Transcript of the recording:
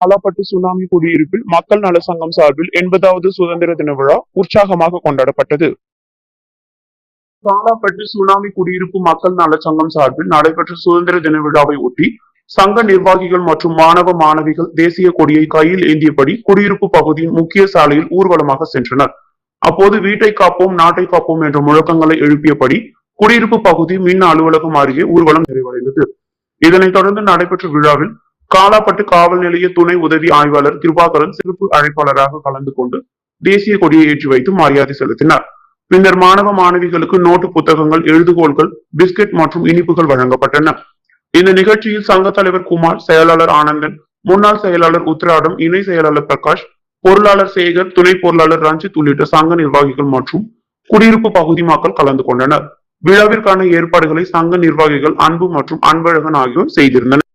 Kalapet tsunami குடியிருப்பில் மக்கள் நல சங்கம் சார்பில் 80வது சுதந்திர தின விழா உற்சாகமாக கொண்டாடப்பட்டது. காலாப்பட்டு சுனாமி குடியிருப்பு மக்கள் நல சங்கம் சார்பில் நடைபெற்ற சுதந்திர தின விழாவை ஒட்டி சங்க நிர்வாகிகள் மற்றும் மாணவ மாணவிகள் தேசிய கொடியை கையில் ஏந்தியபடி குடியிருப்பு பகுதியின் முக்கிய சாலையில் ஊர்வலமாக சென்றனர். அப்போது வீட்டை காப்போம் நாட்டை காப்போம் என்ற முழக்கங்களை எழுப்பியபடி குடியிருப்பு பகுதி மின் அலுவலகம் அருகே ஊர்வலம் நிறைவடைந்தது. இதனைத் தொடர்ந்து நடைபெற்ற விழாவில் காலாப்பட்டு காவல் நிலைய துணை உதவி ஆய்வாளர் கிருபாகரன் சிறப்பு அழைப்பாளராக கலந்து கொண்டு தேசிய கொடியை ஏற்றி வைத்து மரியாதை செலுத்தினார். பின்னர் மாணவ மாணவிகளுக்கு நோட்டு புத்தகங்கள், எழுதுகோள்கள், பிஸ்கெட் மற்றும் இனிப்புகள் வழங்கப்பட்டன. இந்த நிகழ்ச்சியில் சங்க தலைவர் குமார், செயலாளர் ஆனந்தன், முன்னாள் செயலாளர் உத்ராடம், இணை செயலாளர் பிரகாஷ், பொருளாளர் சேகர், துணை பொருளாளர் ரஞ்சித் உள்ளிட்ட சங்க நிர்வாகிகள் மற்றும் குடியிருப்பு பகுதி மக்கள் கலந்து கொண்டனர். விழாவிற்கான ஏற்பாடுகளை சங்க நிர்வாகிகள் அன்பு மற்றும் அன்பழகன் ஆகியோர் செய்திருந்தனர்.